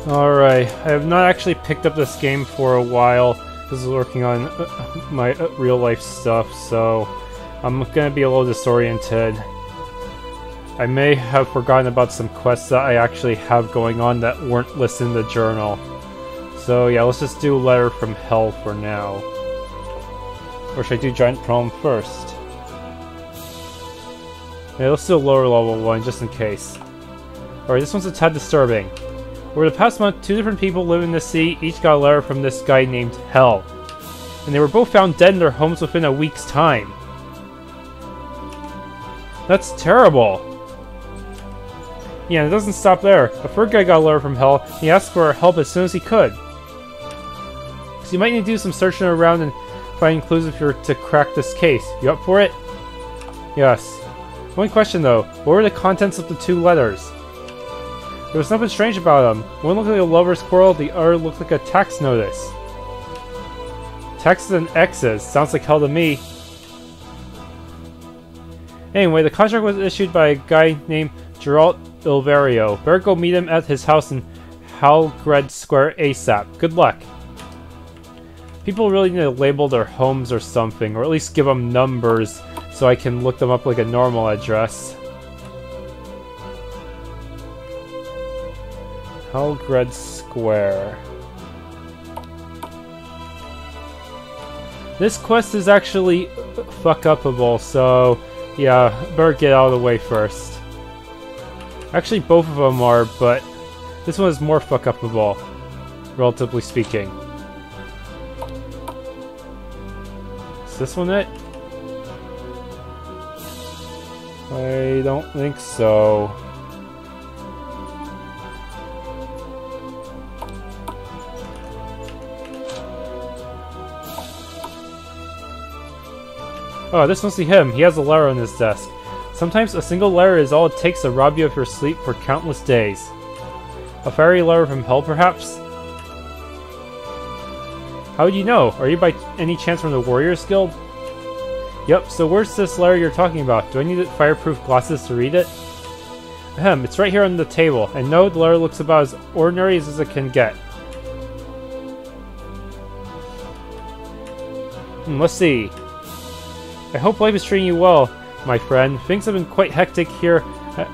Alright, I have not actually picked up this game for a while because I was working on my real life stuff, so I'm gonna be a little disoriented. I may have forgotten about some quests that I actually have going on that weren't listed in the journal. So yeah, let's just do Letter from Hell for now. Or should I do Giant Problem first? Yeah, let's do a lower level one, just in case. Alright, this one's a tad disturbing. Over the past month, 2 different people living in the city each got a letter from this guy named Hell. And they were both found dead in their homes within a week's time. That's terrible. Yeah, and it doesn't stop there. A third guy got a letter from Hell, and he asked for our help as soon as he could. So you might need to do some searching around and find clues if you're to crack this case. You up for it? Yes. One question though, what were the contents of the 2 letters? There was nothing strange about them. One looked like a lover's quarrel, the other looked like a tax notice. X's and X's. Sounds like hell to me. Anyway, the contract was issued by a guy named Geralt Ilverio. Better go meet him at his house in Halgred Square ASAP. Good luck. People really need to label their homes or something, or at least give them numbers so I can look them up like a normal address. Halgred Square. This quest is actually fuck-upable, so yeah, better get out of the way first. Actually, both of them are, but this one is more fuck-upable, relatively speaking. Is this one it? I don't think so. Oh, this must be him. He has a letter on his desk. Sometimes a single letter is all it takes to rob you of your sleep for countless days. A fiery letter from hell, perhaps? How would you know? Are you by any chance from the Warriors Guild? Yep, so where's this letter you're talking about? Do I need fireproof glasses to read it? Ahem, it's right here on the table. And no, the letter looks about as ordinary as it can get. Let's see. I hope life is treating you well, my friend. Things have been quite hectic here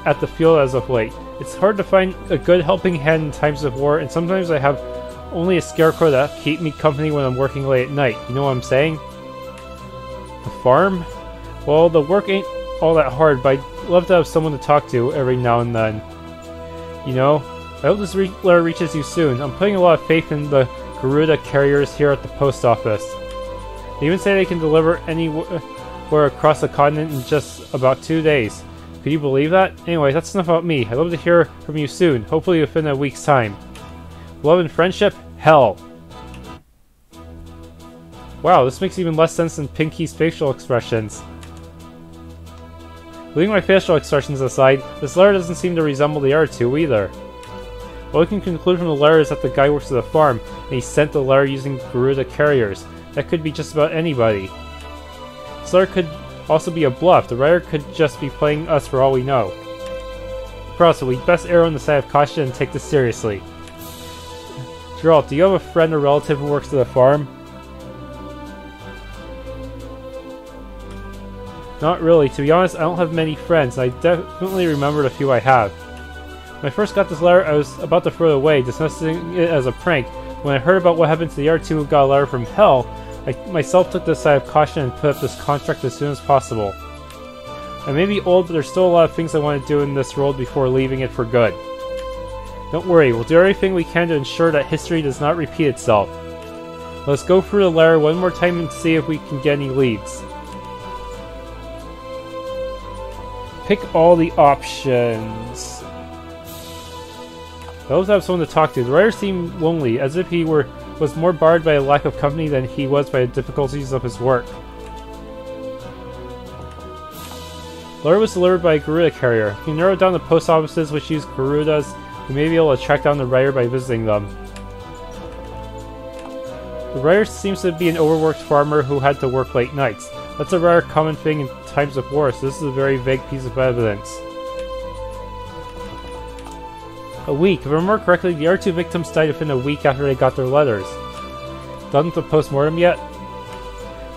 at the field as of late. It's hard to find a good helping hand in times of war, and sometimes I have only a scarecrow that keep me company when I'm working late at night. You know what I'm saying? The farm? Well, the work ain't all that hard, but I'd love to have someone to talk to every now and then. You know, I hope this letter reaches you soon. I'm putting a lot of faith in the Garuda carriers here at the post office. They even say they can deliver anywhere across the continent in just about 2 days. Could you believe that? Anyway, that's enough about me. I'd love to hear from you soon, hopefully within a week's time. Love and friendship? Hell. Wow, this makes even less sense than Pinky's facial expressions. Leaving my facial expressions aside, this letter doesn't seem to resemble the other 2 either. What we can conclude from the letter is that the guy works at the farm, and he sent the letter using Garuda carriers. That could be just about anybody. This letter could also be a bluff. The writer could just be playing us for all we know. So we'd best err on the side of caution and take this seriously. Geralt, do you have a friend or relative who works at the farm? Not really. To be honest, I don't have many friends. I definitely remembered a few I have. When I first got this letter, I was about to throw it away, dismissing it as a prank. When I heard about what happened to the other 2 who got a letter from hell, I myself took the side of caution and put up this contract as soon as possible. I may be old, but there's still a lot of things I want to do in this world before leaving it for good. Don't worry, we'll do everything we can to ensure that history does not repeat itself. Let's go through the letter one more time and see if we can get any leads. Pick all the options. I always have someone to talk to. The writer seemed lonely, as if he was more barred by a lack of company than he was by the difficulties of his work. The letter was delivered by a Garuda carrier. If you narrow down the post offices which use Garudas, you may be able to track down the writer by visiting them. The writer seems to be an overworked farmer who had to work late nights. That's a rather common thing in times of war, so this is a very vague piece of evidence. A week. If I remember correctly, the other two victims died within a week after they got their letters. Done with the post-mortem yet?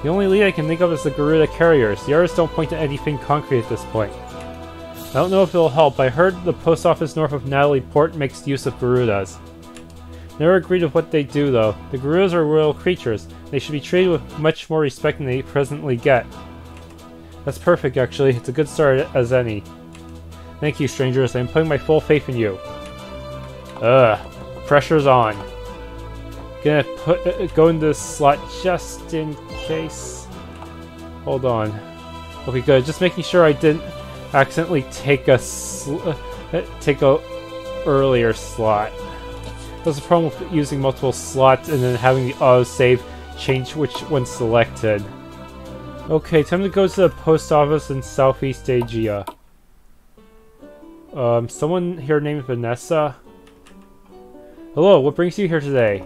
The only lead I can think of is the Garuda carriers. The others don't point to anything concrete at this point. I don't know if it'll help, but I heard the post office north of Natalie Port makes use of Garudas. Never agreed with what they do, though. The Garudas are royal creatures. They should be treated with much more respect than they presently get. That's perfect, actually. It's a good start as any. Thank you, strangers. I'm putting my full faith in you. Pressure's on. Gonna go in this slot just in case. Hold on. Okay, good. Just making sure I didn't accidentally take a earlier slot. That's the problem with using multiple slots and then having the auto-save change which one's selected. Okay, time to go to the post office in Southeast Aegea. Someone here named Vanessa? Hello, what brings you here today?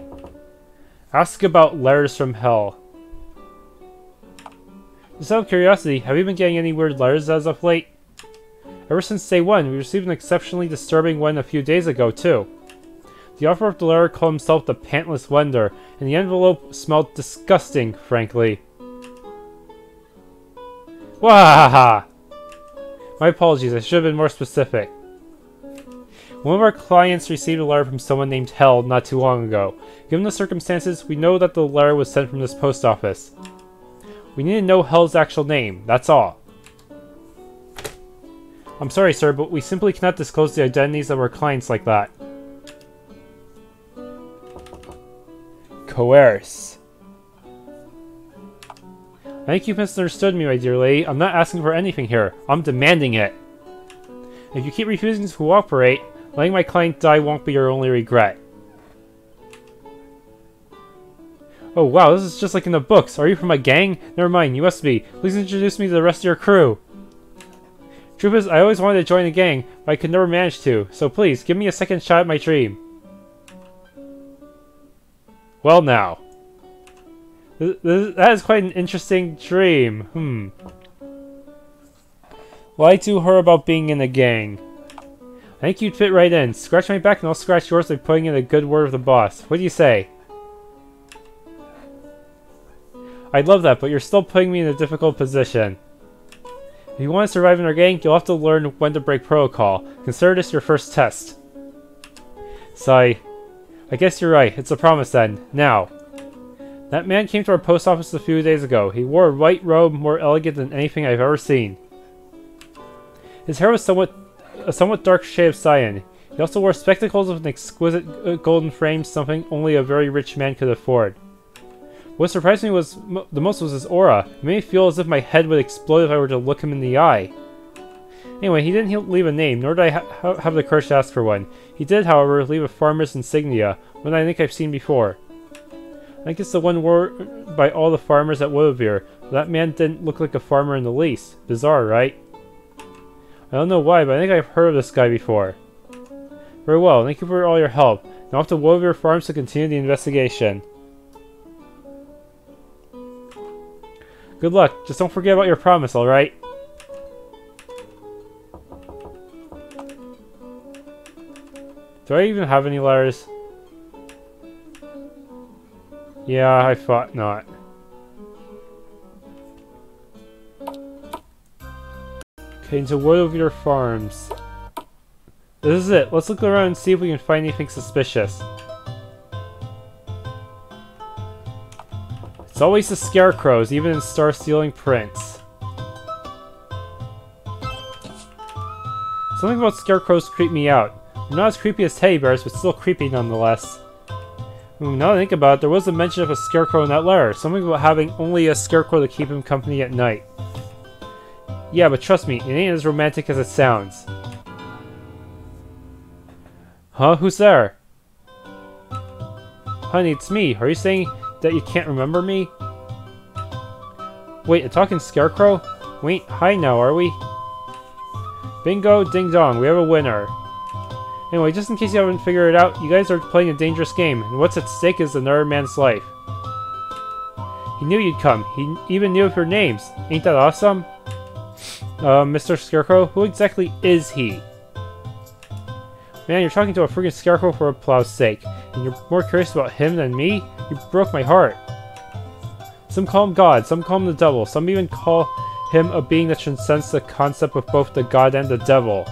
Ask about letters from hell. Just out of curiosity, have you been getting any weird letters as of late? Ever since day one, we received an exceptionally disturbing one a few days ago, too. The author of the letter called himself the Pantless Wonder, and the envelope smelled disgusting, frankly. Wahaha! My apologies, I should have been more specific. One of our clients received a letter from someone named Hell not too long ago. Given the circumstances, we know that the letter was sent from this post office. We need to know Hell's actual name, that's all. I'm sorry, sir, but we simply cannot disclose the identities of our clients like that. Coerce. I think you've misunderstood me, my dear lady. I'm not asking for anything here. I'm demanding it. If you keep refusing to cooperate, letting my client die won't be your only regret. Oh wow, this is just like in the books. Are you from a gang? Never mind, you must be. Please introduce me to the rest of your crew. Truth is, I always wanted to join a gang, but I could never manage to. So please, give me a second shot at my dream. Well now. That is quite an interesting dream. Lie to her about being in a gang. I think you'd fit right in. Scratch my back and I'll scratch yours by putting in a good word with the boss. What do you say? I'd love that, but you're still putting me in a difficult position. If you want to survive in our gang, you'll have to learn when to break protocol. Consider this your first test. Sigh. I guess you're right. It's a promise then. Now. That man came to our post office a few days ago. He wore a white robe more elegant than anything I've ever seen. His hair was a somewhat dark shade of cyan. He also wore spectacles with an exquisite golden frame, something only a very rich man could afford. What surprised me the most was his aura. It made me feel as if my head would explode if I were to look him in the eye. Anyway, he didn't leave a name, nor did I have the courage to ask for one. He did, however, leave a farmer's insignia, one I think I've seen before. I think it's the one worn by all the farmers at Woodvere. That man didn't look like a farmer in the least. Bizarre, right? I don't know why, but I think I've heard of this guy before. Very well, thank you for all your help. Now off to Woodvere Farms to continue the investigation. Good luck. Just don't forget about your promise, alright? Do I even have any letters? Yeah, I thought not. Okay, into Woodvere Farms. This is it. Let's look around and see if we can find anything suspicious. It's always the scarecrows, even in star-stealing prints. Something about scarecrows creep me out. They're not as creepy as teddy bears, but still creepy nonetheless. Now that I think about it, there was a mention of a scarecrow in that letter. Something about having only a scarecrow to keep him company at night. Yeah, but trust me, it ain't as romantic as it sounds. Huh? Who's there? Honey, it's me. Are you saying that you can't remember me? Wait, a talking scarecrow? We ain't high now, are we? Bingo, ding dong, we have a winner. Anyway, just in case you haven't figured it out, you guys are playing a dangerous game, and what's at stake is another man's life. He knew you'd come. He even knew of your names. Ain't that awesome? Mr. Scarecrow, who exactly is he? Man, you're talking to a freaking scarecrow for a plow's sake, and you're more curious about him than me? You broke my heart. Some call him God, some call him the devil, some even call him a being that transcends the concept of both the god and the devil.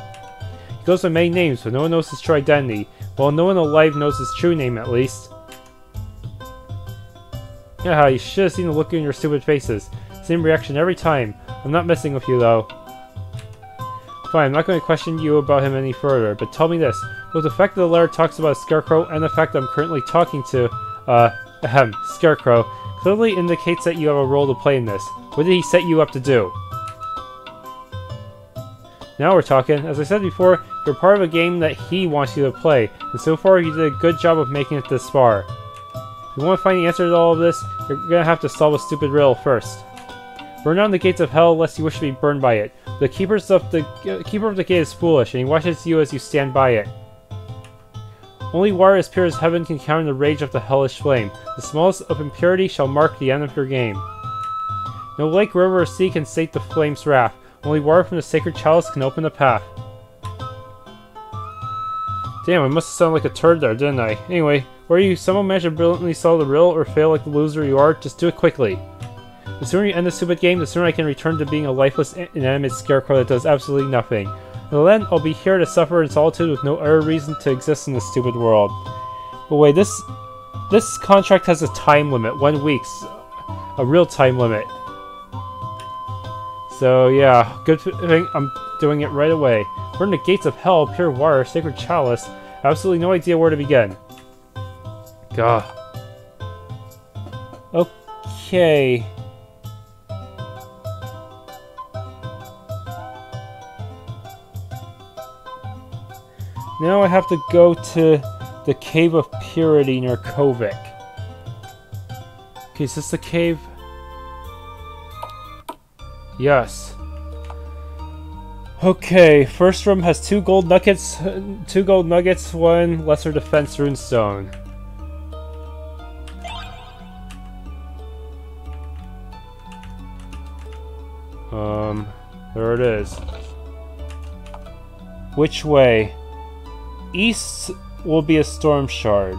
He goes by many names, but no one knows his true identity. Well, no one alive knows his true name, at least. Yeah, you should have seen the look in your stupid faces. Same reaction every time. I'm not messing with you, though. Fine, I'm not going to question you about him any further, but tell me this. Both the fact that the letter talks about a scarecrow and the fact that I'm currently talking to, scarecrow, clearly indicates that you have a role to play in this. What did he set you up to do? Now we're talking. As I said before, you're part of a game that he wants you to play, and so far you did a good job of making it this far. If you want to find the answer to all of this, you're gonna have to solve a stupid riddle first. Burn down the gates of hell lest you wish to be burned by it. The keeper of the gate is foolish, and he watches you as you stand by it. Only water as pure as heaven can counter the rage of the hellish flame. The smallest of impurity shall mark the end of your game. No lake, river, or sea can sate the flame's wrath. Only water from the sacred chalice can open the path. Damn, I must have sounded like a turd there, didn't I? Anyway, where you somehow manage to brilliantly solve the riddle or fail like the loser you are, just do it quickly. The sooner you end this stupid game, the sooner I can return to being a lifeless, inanimate scarecrow that does absolutely nothing. Until then, I'll be here to suffer in solitude with no other reason to exist in this stupid world. But wait, this contract has a time limit, 1 week. A real time limit. So yeah, good thing I'm doing it right away. Burn the gates of hell, pure water, sacred chalice. Absolutely no idea where to begin. Gah. Okay. Now I have to go to the Cave of Purity near Kovic. Okay, is this the cave? Yes. Okay, first room has 2 gold nuggets, 1 lesser defense runestone. There it is. Which way? East will be a storm shard.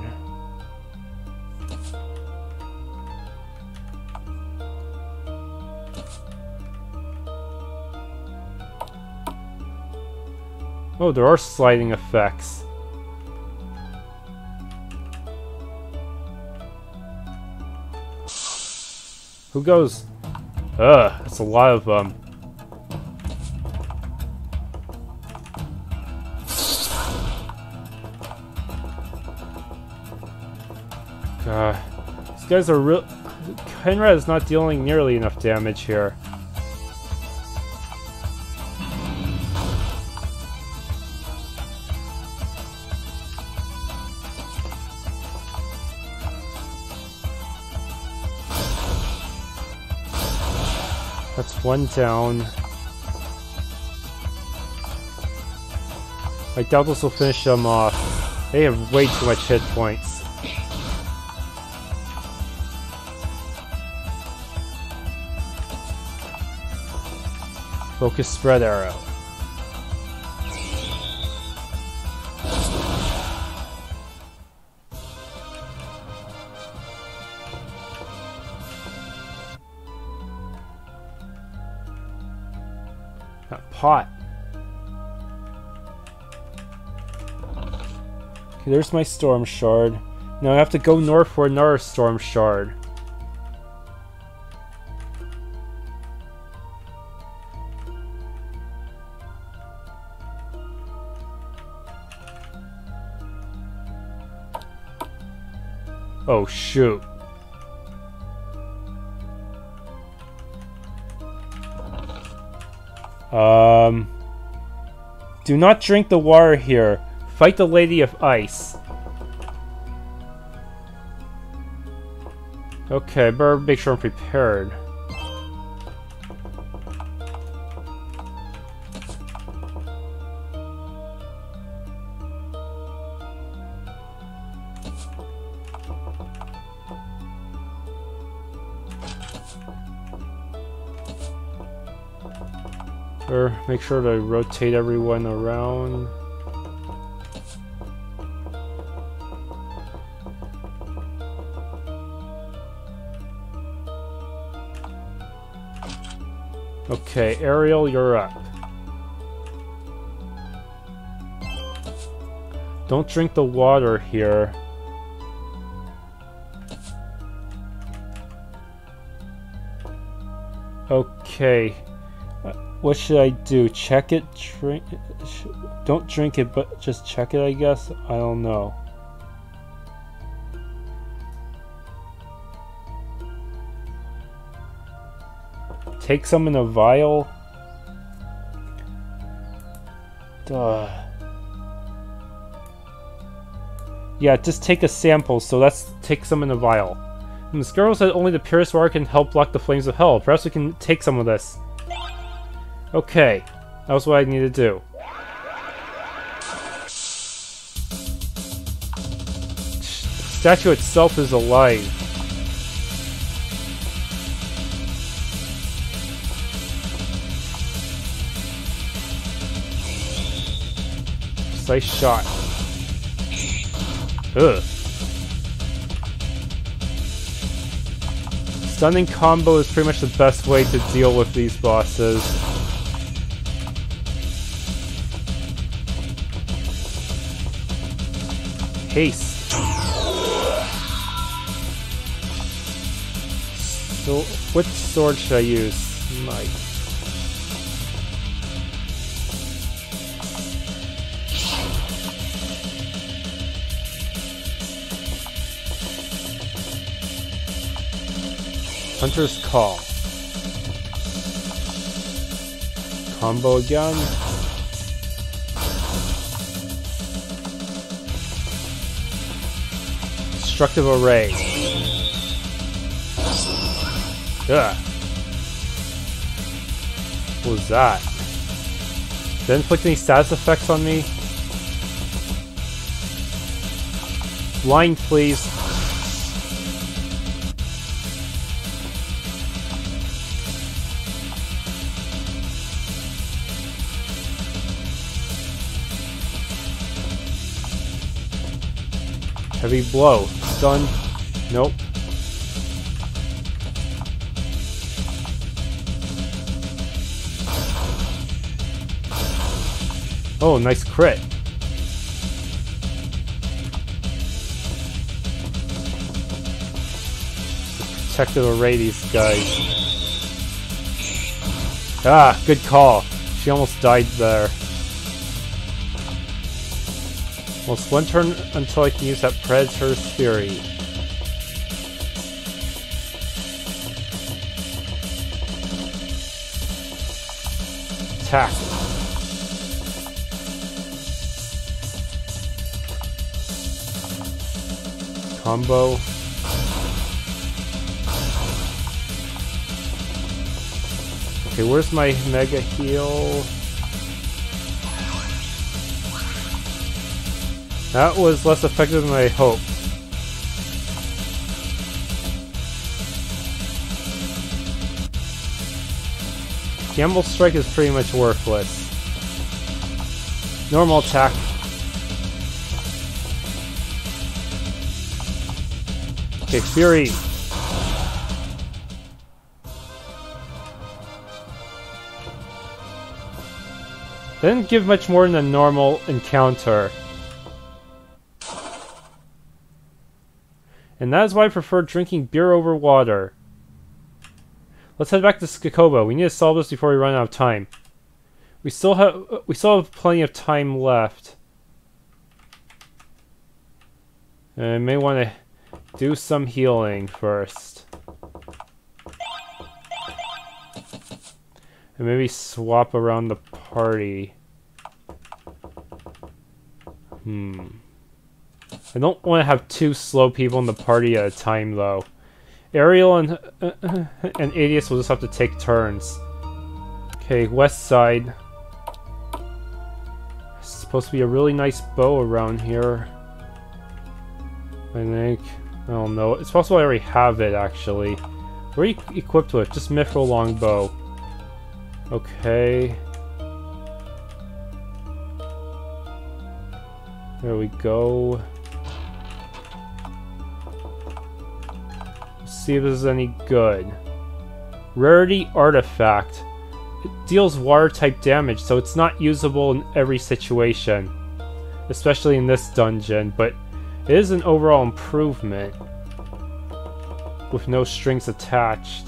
Oh, there are sliding effects. Who goes? Ugh, that's a lot of them. These guys are real. Kenrad is not dealing nearly enough damage here. That's 1 down. I doubt this will finish them off. They have way too much hit points. Focus spread arrow. That pot. Okay, there's my storm shard. Now I have to go north for another storm shard. Oh shoot. Do not drink the water here. Fight the Lady of Ice. Okay, better make sure I'm prepared. Or make sure to rotate everyone around. Okay, Ariel, you're up. Don't drink the water here. Okay. What should I do? Check it? Drink? Don't drink it, but just check it, I guess? I don't know. Take some in a vial? Duh. Yeah, just take a sample, so let's take some in a vial. And this girl said only the purest water can help block the flames of hell. Perhaps we can take some of this. Okay, that was what I need to do. The statue itself is alive. Precise shot. Ugh. Stunning combo is pretty much the best way to deal with these bosses. Haste. So, which sword should I use? Knife. Hunter's Call. Combo again. Destructive Array. Ugh. What was that? Did it inflict any status effects on me? Line, please. Heavy blow. Stun. Nope. Oh, nice crit. Protective Array these guys. Ah, good call. She almost died there. Well, it's one turn until I can use that Predator's Fury. Attack. Combo. Okay, where's my Mega Heal? That was less effective than I hoped. Gamble Strike is pretty much worthless. Normal attack. Okay, Fury. Didn't give much more than a normal encounter. And that is why I prefer drinking beer over water. Let's head back to Skakoba. We need to solve this before we run out of time. We still have plenty of time left. And I may want to do some healing first. And maybe swap around the party. I don't want to have two slow people in the party at a time, though. Ariel and Aegea will just have to take turns. Okay, west side. It's supposed to be a really nice bow around here. I think. I don't know. It's possible I already have it, actually. What are you equipped with? Just Mithril Longbow. Okay. There we go. See if this is any good. Rarity Artifact. it deals water-type damage, so it's not usable in every situation. Especially in this dungeon, but it is an overall improvement. With no strings attached.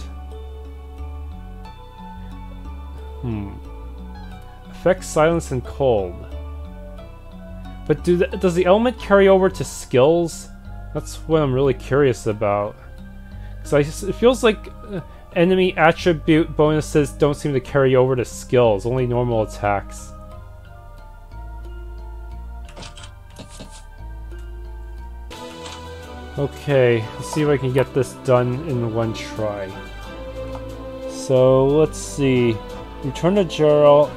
Affects silence and cold. But does the element carry over to skills? That's what I'm really curious about. Because it feels like enemy attribute bonuses don't seem to carry over to skills, only normal attacks. Okay, let's see if I can get this done in one try. So, let's see. Return to Geralt.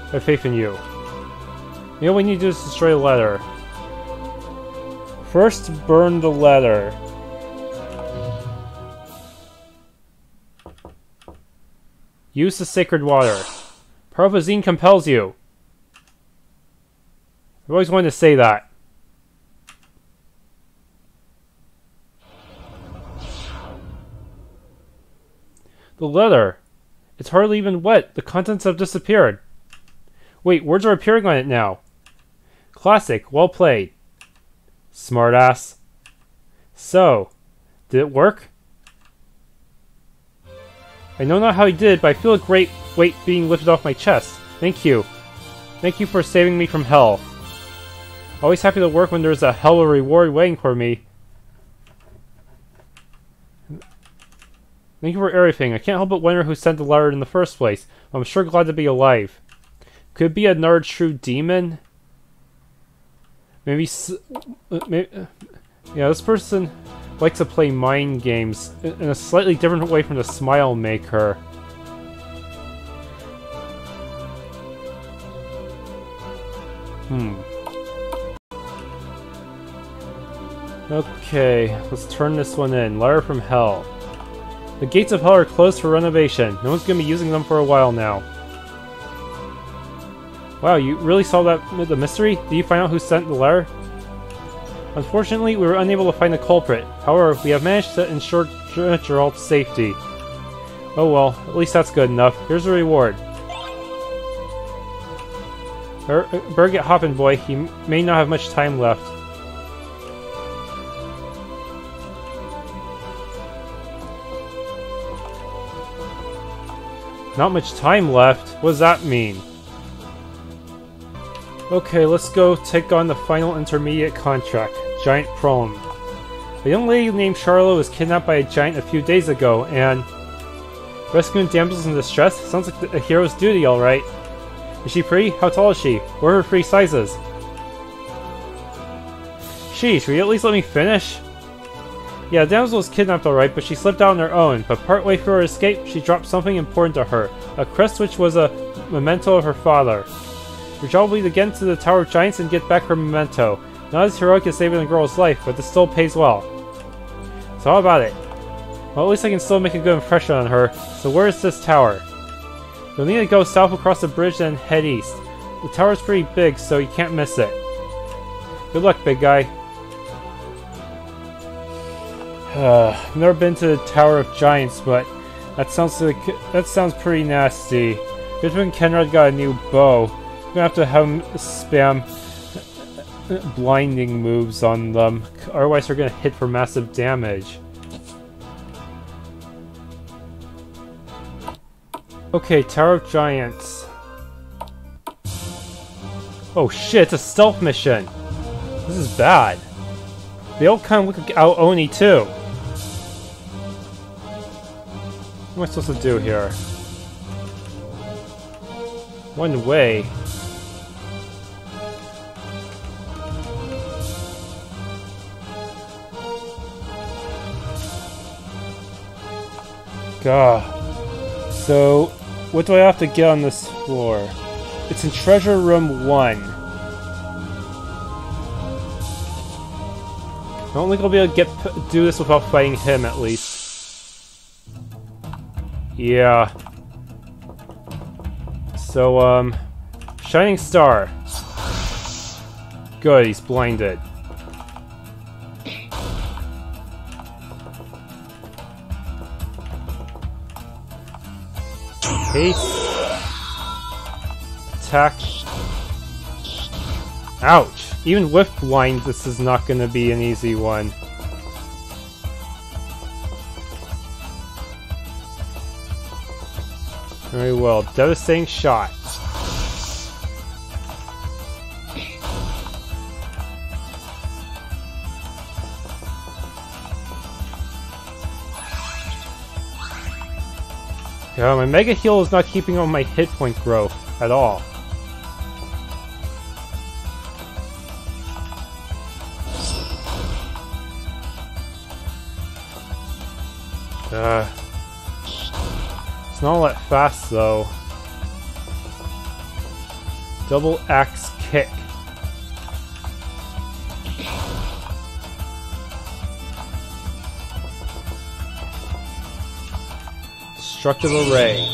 I have faith in you. You know what we need to do is destroy the letter. First, burn the letter. Use the sacred water. Parvazine compels you. I've always wanted to say that. The letter. It's hardly even wet. The contents have disappeared. Wait, words are appearing on it now. Classic. Well played. Smartass. So, did it work? I know not how he did, but I feel a great weight being lifted off my chest. Thank you. Thank you for saving me from hell. Always happy to work when there's a hell of a reward waiting for me. Thank you for everything. I can't help but wonder who sent the letter in the first place. I'm sure glad to be alive. Could it be another true demon? Maybe yeah, this person likes to play mind games in a slightly different way from the Smile Maker. Okay, let's turn this one in. Letter from Hell. The gates of hell are closed for renovation. No one's gonna be using them for a while now. Wow, you really solved the mystery? Did you find out who sent the letter? Unfortunately, we were unable to find the culprit. However, we have managed to ensure Geralt's safety. Oh well, at least that's good enough. Here's the reward. Better get hopping, boy. He may not have much time left. Not much time left? What does that mean? Okay, let's go take on the final intermediate contract. Giant Prone. A young lady named Charlotte was kidnapped by a giant a few days ago, and... rescuing damsels in distress? Sounds like a hero's duty, alright. Is she pretty? How tall is she? What are her free sizes? Sheesh, will you at least let me finish? Yeah, the damsel was kidnapped alright, but she slipped out on her own. But partway through her escape, she dropped something important to her. A crest which was a memento of her father. Her job will be to get into the Tower of Giants and get back her memento. Not as heroic as saving a girl's life, but this still pays well. So how about it? Well, at least I can still make a good impression on her. So where is this tower? You'll need to go south across the bridge and head east. The tower's pretty big, so you can't miss it. Good luck, big guy. I've never been to the Tower of Giants, but that sounds pretty nasty. Good thing Kenrad got a new bow. I'm gonna have to have him spam blinding moves on them, otherwise they're gonna hit for massive damage. Okay, Tower of Giants. Oh shit, it's a stealth mission! This is bad. They all kind of look like Ao-Oni too. What am I supposed to do here? One way. God. So, what do I have to get on this floor? It's in Treasure Room 1. I don't think I'll be able to do this without fighting him, at least. Yeah. So, Shining Star. Good, he's blinded. Haste. Attack. Ouch! Even with blind, this is not gonna be an easy one. Very well. Devastating shot. Yeah, my Mega Heal is not keeping on my hit point growth at all. It's not all that fast though. Double axe kick. Destructive array.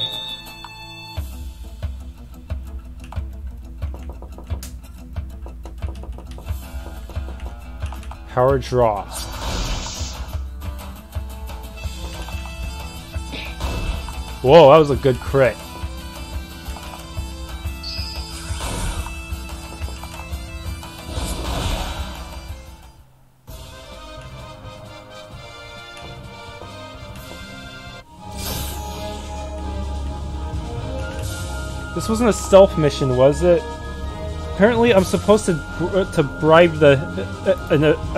Power draw. Whoa, that was a good crit. This wasn't a stealth mission, was it? Apparently, I'm supposed to bribe a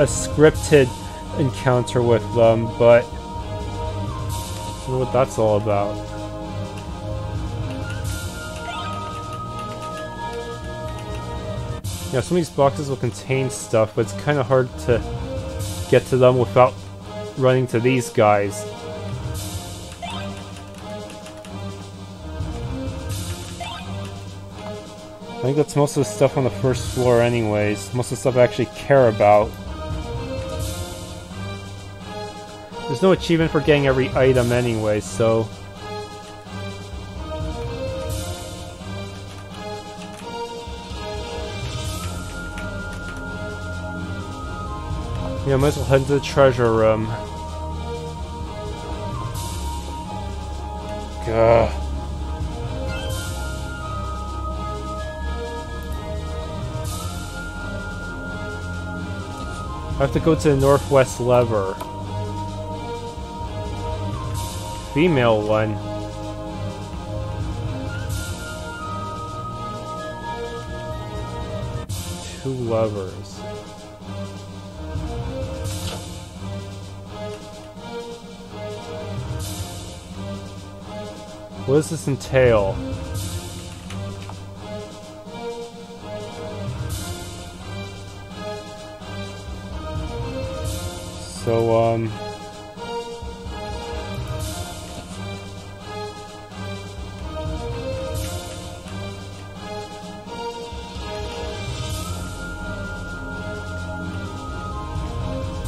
scripted encounter with them, but I don't know what that's all about. Yeah, some of these boxes will contain stuff, but it's kind of hard to get to them without running to these guys. I think that's most of the stuff on the first floor anyways. Most of the stuff I actually care about. There's no achievement for getting every item anyway, so... yeah, might as well head to the treasure room. Gah. I have to go to the northwest lever. Female one. Two levers. What does this entail? So,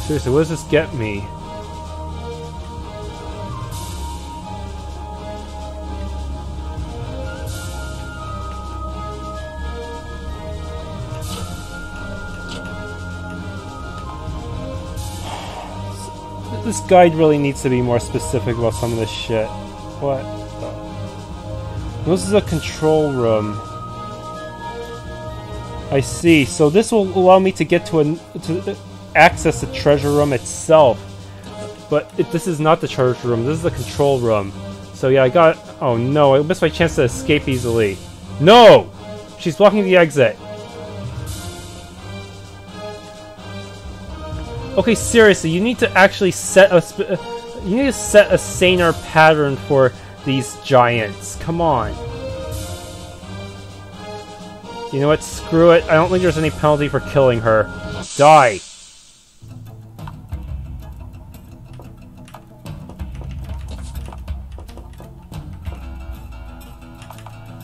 seriously, what does this get me? This guide really needs to be more specific about some of this shit. What? Oh. This is a control room. I see. So this will allow me to get to access the treasure room itself. But this is not the treasure room. This is the control room. So yeah, I got... oh no, I missed my chance to escape easily. No! She's blocking the exit. Okay, seriously, you need to actually set a saner pattern for these giants. Come on. You know what? Screw it. I don't think there's any penalty for killing her. Die.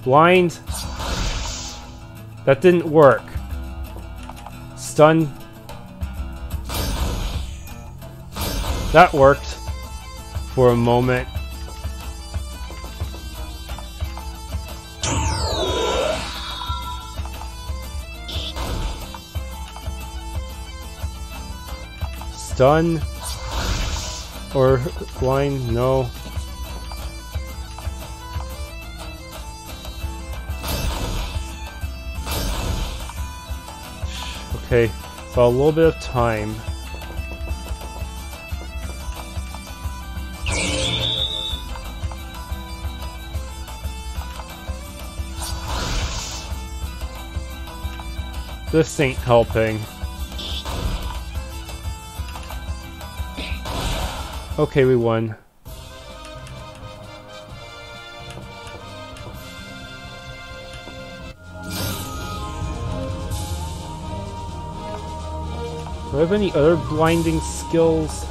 Blind. That didn't work. Stun. That worked for a moment. Stun or blind? No. Okay, so a little bit of time. This ain't helping. Okay, we won. Do I have any other blinding skills?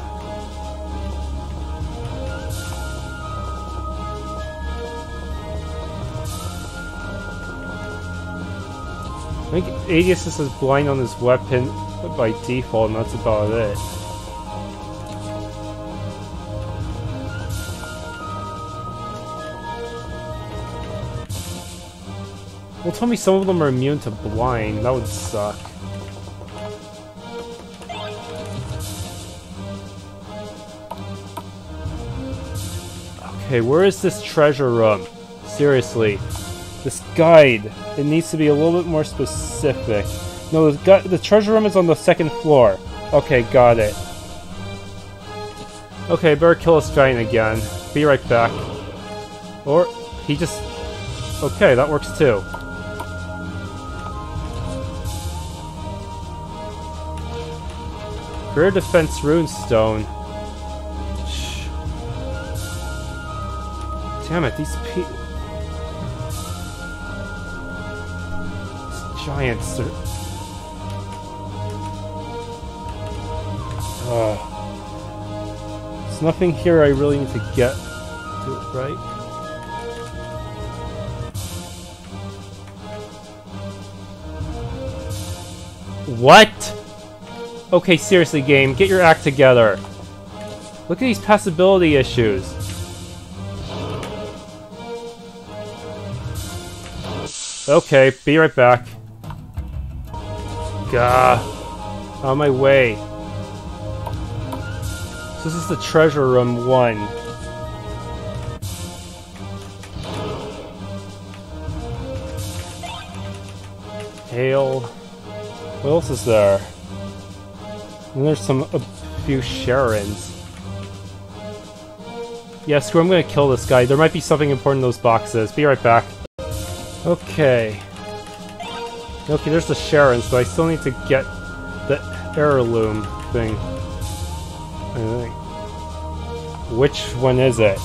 I think Aegis is blind on his weapon by default, and that's about it. Well, tell me some of them are immune to blind. That would suck. Okay, where is this treasure room? Seriously. This guide. It needs to be a little bit more specific. No, the treasure room is on the second floor. Okay, got it. Okay, better kill this giant again. Be right back. Or, he just... Okay, that works too. Rear defense runestone. Shh. Damn it, these giants are... There's nothing here I really need to get to it, right? What? Okay, seriously, game, get your act together. Look at these passability issues. Okay, be right back. Gah. On my way. So this is the treasure room 1. Hail. What else is there? And there's a few Sharons. Yeah, screw, I'm gonna kill this guy. There might be something important in those boxes. Be right back. Okay. Okay, there's the Sharons, but I still need to get the heirloom thing. I think. Which one is it?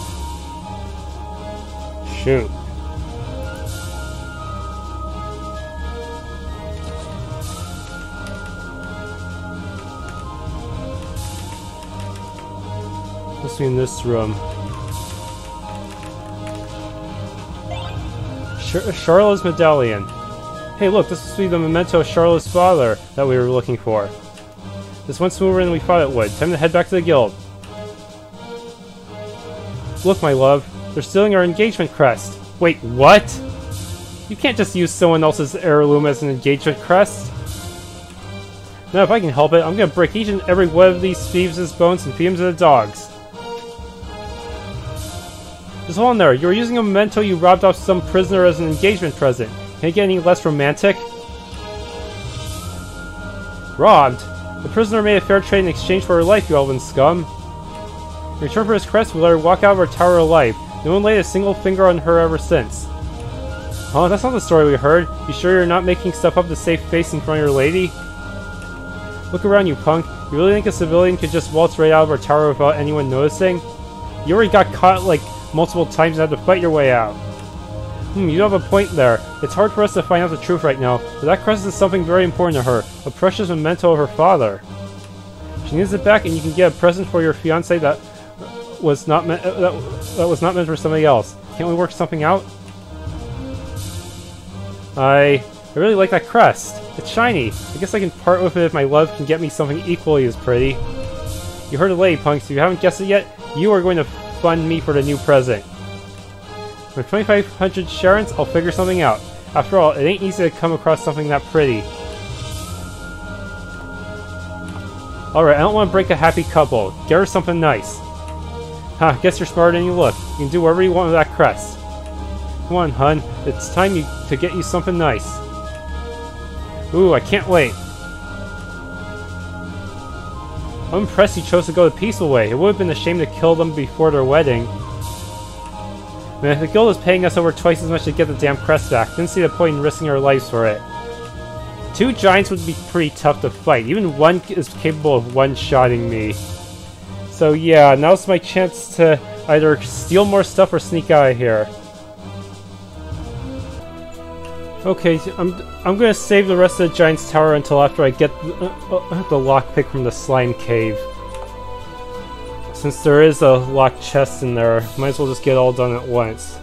Shoot. Must be in this room. Charlotte's medallion. Hey look, this must be the memento of Charlotte's father that we were looking for. This went smoother than we thought it would. Time to head back to the guild. Look, my love. They're stealing our engagement crest. Wait, what? You can't just use someone else's heirloom as an engagement crest. Now, if I can help it, I'm gonna break each and every one of these thieves' bones and feed them to the dogs. Just hold on there. You were using a memento you robbed off some prisoner as an engagement present. Can it get any less romantic? Robbed? The prisoner made a fair trade in exchange for her life, you elven scum. In return for his crest, we let her walk out of our tower alive. No one laid a single finger on her ever since. Huh? That's not the story we heard. You sure you're not making stuff up to save face in front of your lady? Look around you, punk. You really think a civilian could just waltz right out of our tower without anyone noticing? You already got caught, like, multiple times and had to fight your way out. You do have a point there. It's hard for us to find out the truth right now, but that crest is something very important to her. A precious memento of her father. She needs it back, and you can get a present for your fiancé that was not meant for somebody else. Can't we work something out? I really like that crest. It's shiny. I guess I can part with it if my love can get me something equally as pretty. You heard it, lady punks. If you haven't guessed it yet, you are going to fund me for the new present. For 2,500 Sharons, I'll figure something out. After all, it ain't easy to come across something that pretty. Alright, I don't want to break a happy couple. Get her something nice. Huh, guess you're smarter than you look. You can do whatever you want with that crest. Come on, hun. It's time to get you something nice. Ooh, I can't wait. I'm impressed you chose to go the peaceful way. It would have been a shame to kill them before their wedding. I mean, if the guild is paying us over twice as much to get the damn crest back, didn't see the point in risking our lives for it. 2 giants would be pretty tough to fight. Even one is capable of one-shotting me. So yeah, now's my chance to either steal more stuff or sneak out of here. Okay, I'm gonna save the rest of the Giant's Tower until after I get the lockpick from the slime cave. Since there is a locked chest in there, might as well just get it all done at once.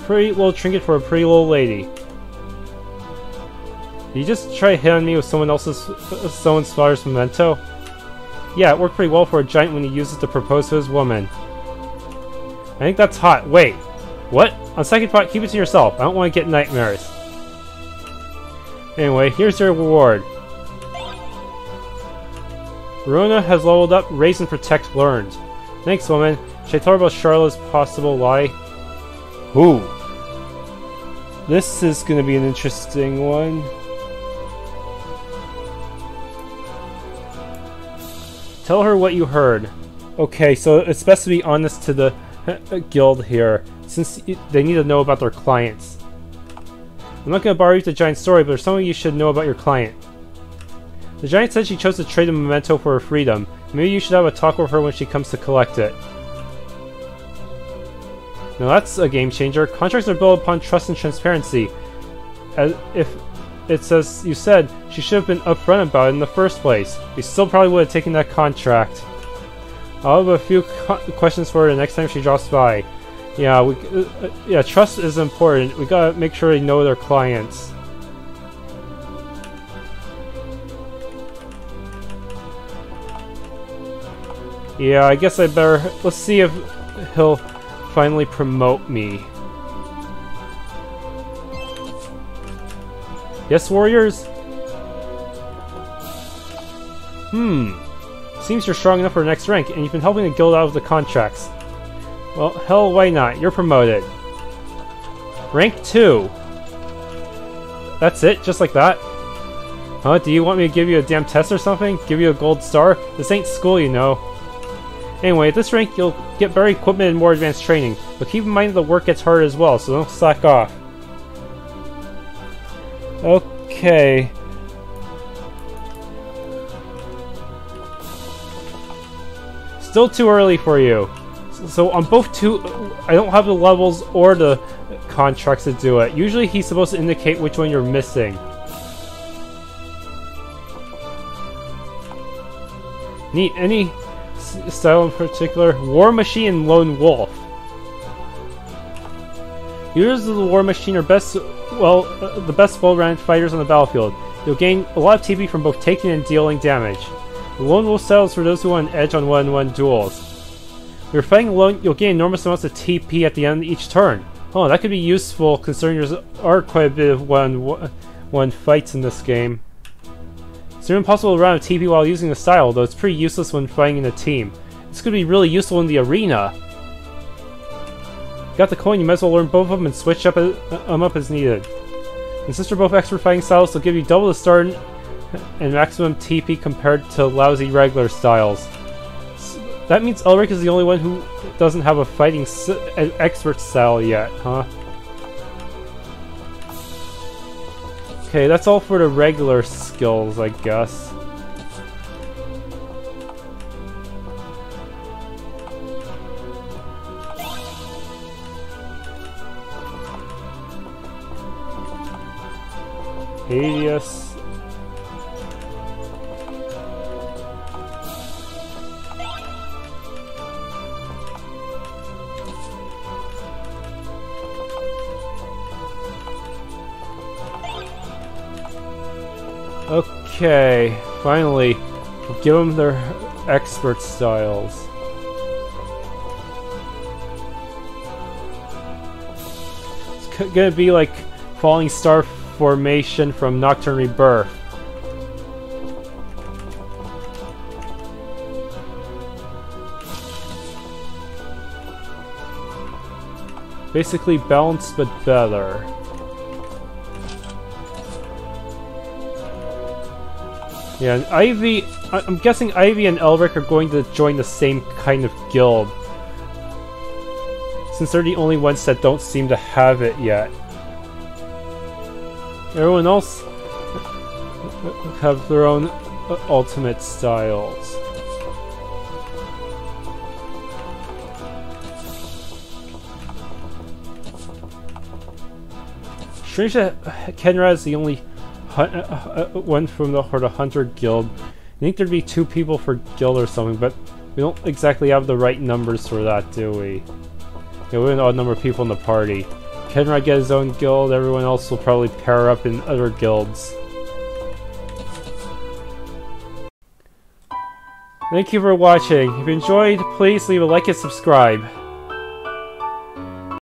Pretty little trinket for a pretty little lady. Did you just try to hit on me with someone's father's memento? Yeah, it worked pretty well for a giant when he used it to propose to his woman. I think that's hot. Wait, what? On second thought, keep it to yourself. I don't want to get nightmares. Anyway, here's your reward. Rona has leveled up, raised and protect learned. Thanks, woman. Should I tell her about Charlotte's possible lie? Ooh. This is gonna be an interesting one. Tell her what you heard. Okay, so it's best to be honest to the guild here, since they need to know about their clients. I'm not going to borrow you the giant's story, but there's something you should know about your client. The giant said she chose to trade a memento for her freedom. Maybe you should have a talk with her when she comes to collect it. Now that's a game changer. Contracts are built upon trust and transparency. As if it's as you said, she should have been upfront about it in the first place. We still probably would have taken that contract. I'll have a few questions for her the next time she drops by. Yeah, yeah, trust is important. We gotta make sure they know their clients. Yeah, I guess I better... Let's see if he'll finally promote me. Yes, warriors? Seems you're strong enough for the next rank, and you've been helping the guild out of the contracts. Well, hell, why not? You're promoted. Rank 2. That's it? Just like that? Huh? Do you want me to give you a damn test or something? Give you a gold star? This ain't school, you know. Anyway, at this rank, you'll get better equipment and more advanced training. But keep in mind the work gets harder as well, so don't slack off. Okay. Still too early for you. So on both I don't have the levels or the contracts to do it. Usually he's supposed to indicate which one you're missing. Neat. Any style in particular? War Machine and Lone Wolf. Users of the War Machine are the best well-rounded fighters on the battlefield. You'll gain a lot of TP from both taking and dealing damage. The Lone Wolf style is for those who want an edge on one-on-one duels. If you're fighting alone, you'll gain enormous amounts of TP at the end of each turn. Oh, that could be useful considering there are quite a bit of one fights in this game. It's near impossible to run out of TP while using the style, though it's pretty useless when fighting in a team. This could be really useful in the arena. Got the coin, you might as well learn both of them and switch them up as needed. And since they're both expert fighting styles, they'll give you double the start and maximum TP compared to lousy regular styles. That means Elric is the only one who doesn't have a fighting expert style yet, huh? Okay, that's all for the regular skills, I guess. Hideous. Okay, finally, give them their expert styles. It's gonna be like Falling Star Formation from Nocturne Rebirth. Basically balanced but better. Yeah, and Ivy... I'm guessing Ivy and Elric are going to join the same kind of guild, since they're the only ones that don't seem to have it yet. Everyone else have their own ultimate styles. Strange that Kenrad is the only one from the Hunter Guild. I think there'd be 2 people per guild or something, but we don't exactly have the right numbers for that, do we? Yeah, we have an odd number of people in the party. Kenrad get his own guild, everyone else will probably pair up in other guilds. Thank you for watching. If you enjoyed, please leave a like and subscribe.